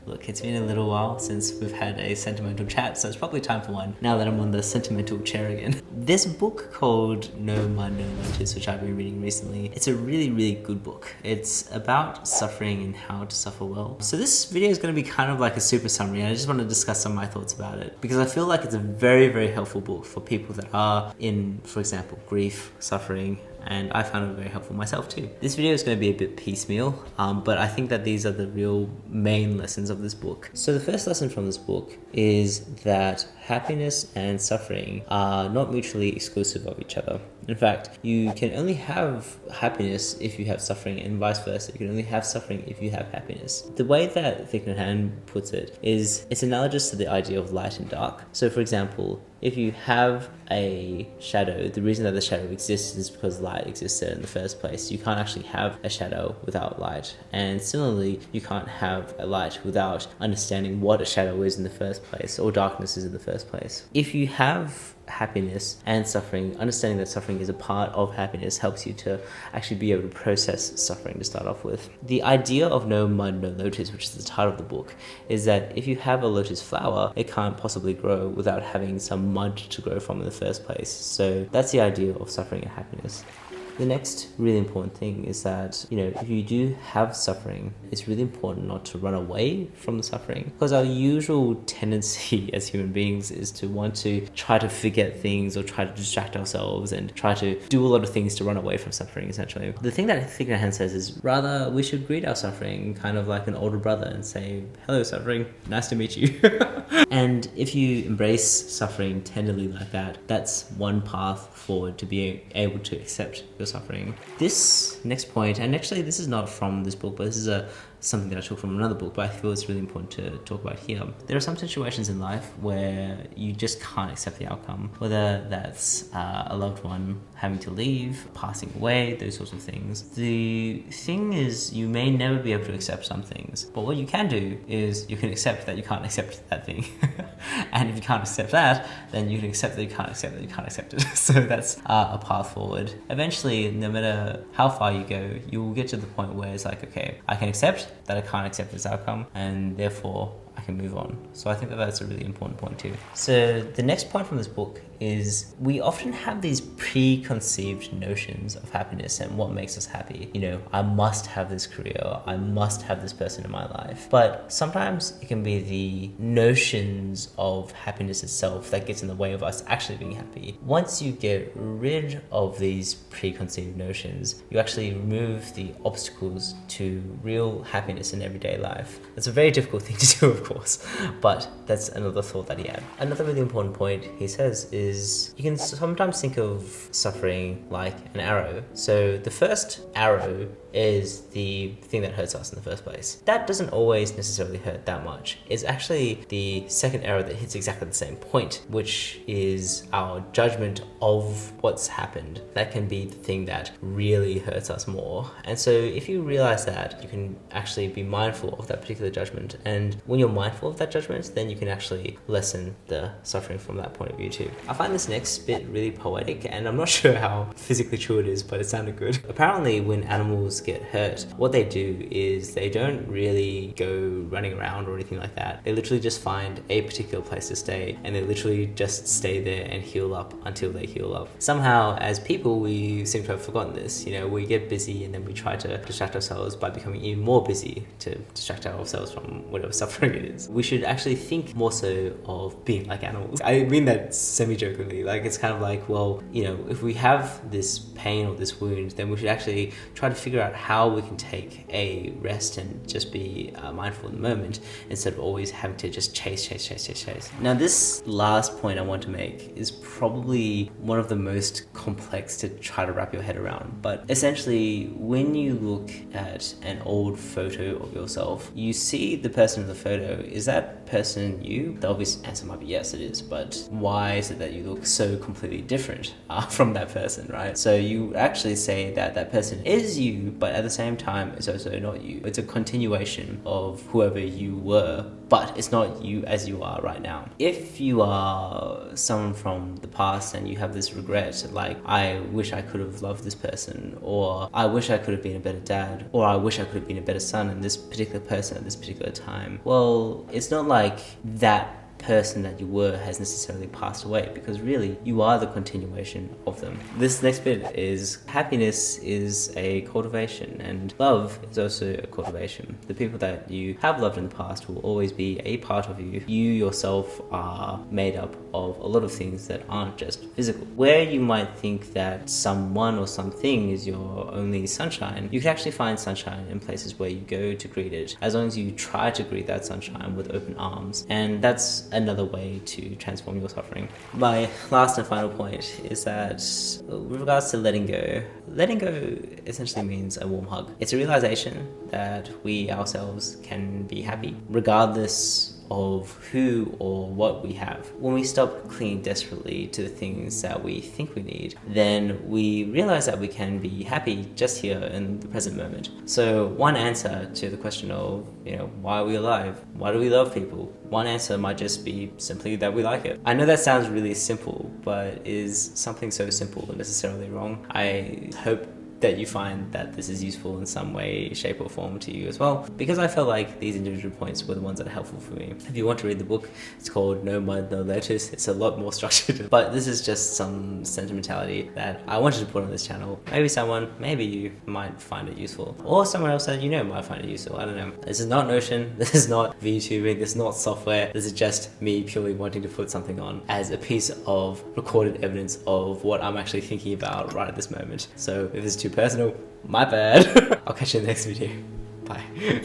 Look, it's been a little while since we've had a sentimental chat, so it's probably time for one, now that I'm on the sentimental chair again. This book called Mud No Lotus, which I've been reading recently, it's a really, really good book. It's about suffering and how to suffer well. So this video is going to be kind of like a super summary, and I just want to discuss some of my thoughts about it, because I feel like it's a very, very helpful book for people that are in, for example, grief, suffering, and I found it very helpful myself too. This video is going to be a bit piecemeal, but I think that these are the real main lessons of this book. So the first lesson from this book is that happiness and suffering are not mutually exclusive of each other. In fact, you can only have happiness if you have suffering, and vice versa. You can only have suffering if you have happiness. The way that Thich Nhat Hanh puts it is, it's analogous to the idea of light and dark. So for example, if you have a shadow, the reason that the shadow exists is because light exists there in the first place. You can't actually have a shadow without light. And similarly, you can't have a light without understanding what a shadow is in the first place, or darkness is in the first place. If you have happiness and suffering, understanding that suffering is a part of happiness helps you to actually be able to process suffering to start off with. The idea of No Mud No Lotus, which is the title of the book, is that if you have a lotus flower, it can't possibly grow without having some mud to grow from in the first place. So that's the idea of suffering and happiness. The next really important thing is that, if you do have suffering, it's really important not to run away from the suffering, because our usual tendency as human beings is to want to try to forget things or try to distract ourselves and try to do a lot of things to run away from suffering, essentially. The thing that Thich Nhat Hanh says is rather we should greet our suffering kind of like an older brother and say, "Hello, suffering, nice to meet you." And if you embrace suffering tenderly like that, that's one path forward to be able to accept your suffering. This next point, and actually this is not from this book, but this is something that I took from another book, but I feel it's really important to talk about here. There are some situations in life where you just can't accept the outcome, whether that's a loved one having to leave, passing away, those sorts of things. The thing is, you may never be able to accept some things, but what you can do is you can accept that you can't accept that thing. And if you can't accept that, then you can accept that you can't accept that you can't accept it. So that's a path forward. Eventually, no matter how far you go, you will get to the point where it's like, okay, I can accept that I can't accept this outcome, and therefore I can move on. So I think that that's a really important point too. So the next point from this book is, we often have these preconceived notions of happiness and what makes us happy. I must have this career, I must have this person in my life. But sometimes it can be the notions of happiness itself that gets in the way of us actually being happy. Once you get rid of these preconceived notions, you actually remove the obstacles to real happiness in everyday life. It's a very difficult thing to do, of course, but that's another thought that he had. Another really important point he says is, you can sometimes think of suffering like an arrow. So the first arrow is the thing that hurts us in the first place. That doesn't always necessarily hurt that much. It's actually the second arrow that hits exactly the same point, which is our judgment of what's happened. That can be the thing that really hurts us more. And so if you realize that, you can actually be mindful of that particular judgment. And when you're mindful of that judgment, then you can actually lessen the suffering from that point of view too. I find this next bit really poetic, and I'm not sure how physically true it is, but it sounded good. Apparently, when animals get hurt, what they do is they don't really go running around or anything like that. They literally just find a particular place to stay, and they literally just stay there and heal up until they heal up. Somehow, as people, we seem to have forgotten this. We get busy and then we try to distract ourselves by becoming even more busy to distract ourselves from whatever suffering it is. We should actually think more so of being like animals. I mean that semi-jokingly. Like, it's kind of like, well, if we have this pain or this wound, then we should actually try to figure out how we can take a rest and just be mindful in the moment, instead of always having to just chase. Now, this last point I want to make is probably one of the most complex to try to wrap your head around. But essentially, when you look at an old photo of yourself, you see the person in the photo. Is that person you? The obvious answer might be yes, it is. But why is it that you look so completely different from that person, right? So you actually say that that person is you, but at the same time, it's also not you. It's a continuation of whoever you were but it's not you as you are right now. If you are someone from the past and you have this regret, like, I wish I could have loved this person, or I wish I could have been a better dad, or I wish I could have been a better son in this particular person at this particular time, well, it's not like that person that you were has necessarily passed away, because really you are the continuation of them. This next bit is happiness is a cultivation and love is also a cultivation. The people that you have loved in the past will always be a part of you. You yourself are made up of a lot of things that aren't just physical. Where you might think that someone or something is your only sunshine, you can actually find sunshine in places where you go to greet it, as long as you try to greet that sunshine with open arms. And that's another way to transform your suffering. My last and final point is that with regards to letting go essentially means a warm hug. It's a realization that we ourselves can be happy regardless of who or what we have. When we stop clinging desperately to the things that we think we need, then we realize that we can be happy just here in the present moment. So one answer to the question of, why are we alive? Why do we love people? One answer might just be simply that we like it. I know that sounds really simple, but is something so simple necessarily wrong? I hope that you find that this is useful in some way, shape or form to you as well, because I felt like these individual points were the ones that are helpful for me. If you want to read the book, it's called No Mud No Lotus. It's a lot more structured, but this is just some sentimentality that I wanted to put on this channel. Maybe you might find it useful, or someone else that might find it useful. I don't know. This is not Notion, this is not VTubing, this is not software. This is just me purely wanting to put something on as a piece of recorded evidence of what I'm actually thinking about right at this moment. So if it's too personal, my bad. I'll catch you in the next video. Bye.